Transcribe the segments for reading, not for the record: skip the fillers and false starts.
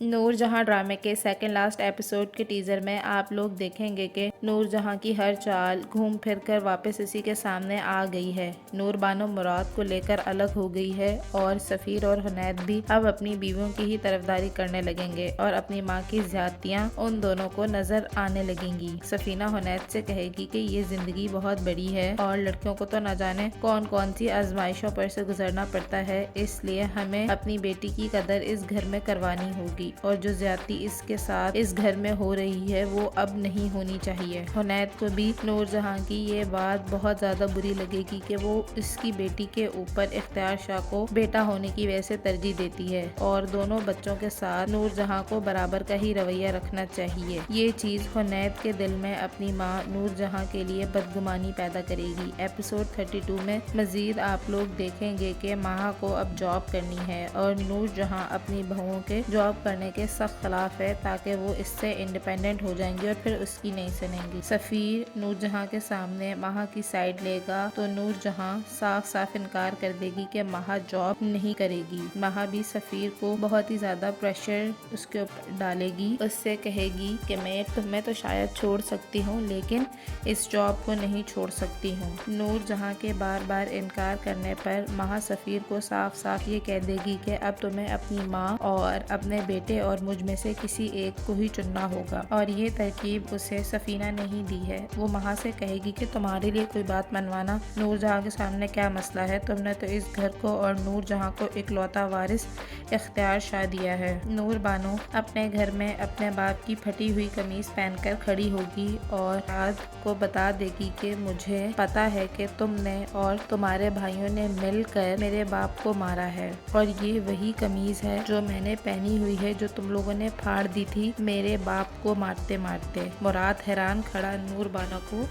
نور جہاں ڈرامے کے سیکنڈ لاسٹ ایپیسوڈ کے ٹیزر میں آپ لوگ دیکھیں گے کہ نور جہاں کی ہر چال گھوم پھر کر واپس اسی کے سامنے آ گئی ہے۔ نور بانو مراد کو لے کر الگ ہو گئی ہے اور سفیر اور حنیت بھی اب اپنی بیویوں کی ہی طرفداری کرنے لگیں گے اور اپنی ماں کی زیادتیاں ان دونوں کو نظر آنے لگیں گی۔ سفینہ حنیت سے کہے گی کہ یہ زندگی بہت بڑی ہے اور لڑکیوں کو تو نہ جانے کون کون سی آزمائشوں پر سے گزرنا پڑتا ہے، اس لیے ہمیں اپنی بیٹی کی قدر اس گھر میں کروانی ہوگی اور جو زیادتی اس کے ساتھ اس گھر میں ہو رہی ہے وہ اب نہیں ہونی چاہیے۔ حنیت کو بھی نور جہاں کی یہ بات بہت زیادہ بری لگے گی کہ وہ اس کی بیٹی کے اوپر اختیار شاہ کو بیٹا ہونے کی وجہ سے ترجیح دیتی ہے اور دونوں بچوں کے ساتھ نور جہاں کو برابر کا ہی رویہ رکھنا چاہیے۔ یہ چیز حنیت کے دل میں اپنی ماں نور جہاں کے لیے بدگمانی پیدا کرے گی۔ ایپیسوڈ 32 میں مزید آپ لوگ دیکھیں گے کہ ماہا کو اب جاب کرنی ہے اور نور جہاں اپنی بہوؤں کے جاب کرنے کے سخت خلاف ہے تاکہ وہ اس سے انڈیپینڈنٹ ہو جائیں گی اور پھر اس کی نہیں سنیں گی۔ سفیر نور جہاں کے سامنے ماہا کی سائیڈ لے گا تو نور جہاں صاف صاف انکار کر دے گی کہ ماہا جاب نہیں کرے گی۔ ماہا بھی سفیر کو بہت ہی زیادہ پریشر اس کے اوپر ڈالے گی، اس سے کہے گی کہ میں تمہیں تو شاید چھوڑ سکتی ہوں لیکن اس جاب کو نہیں چھوڑ سکتی ہوں۔ نور جہاں کے بار بار انکار کرنے پر ماہا سفیر کو صاف صاف یہ کہہ دے گی کہ اب تمہیں اپنی ماں اور اپنے بیٹے اور مجھ میں سے کسی ایک کو ہی چننا ہوگا، اور یہ ترکیب اسے سفینہ نے ہی دی ہے۔ وہ ماہا سے کہے گی کہ تمہارے لیے کوئی بات منوانا نور جہاں کے سامنے کیا مسئلہ ہے، تم نے تو اس گھر کو اور نور جہاں کو اکلوتا وارث اختیار شاہ دیا ہے۔ نور بانو اپنے گھر میں اپنے باپ کی پھٹی ہوئی قمیص پہن کر کھڑی ہوگی اور مراد کو بتا دے گی کہ مجھے پتا ہے کہ تم نے اور تمہارے بھائیوں نے مل کر میرے باپ کو مارا ہے اور یہ وہی قمیص ہے جو میں نے پہنی ہوئی ہے جو تم لوگوں نے پھاڑ دی تھی میرے باپ کو مارتے مارتے۔ مراد حیران کھڑا نور بانو کو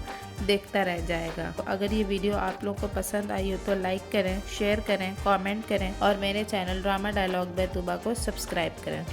دیکھتا رہ جائے گا۔ اگر یہ ویڈیو آپ لوگ کو پسند آئی ہو تو لائک کریں، شیئر کریں، کامنٹ کریں اور میرے channel drama dialogue by Tuba کو سبسکرائب کریں۔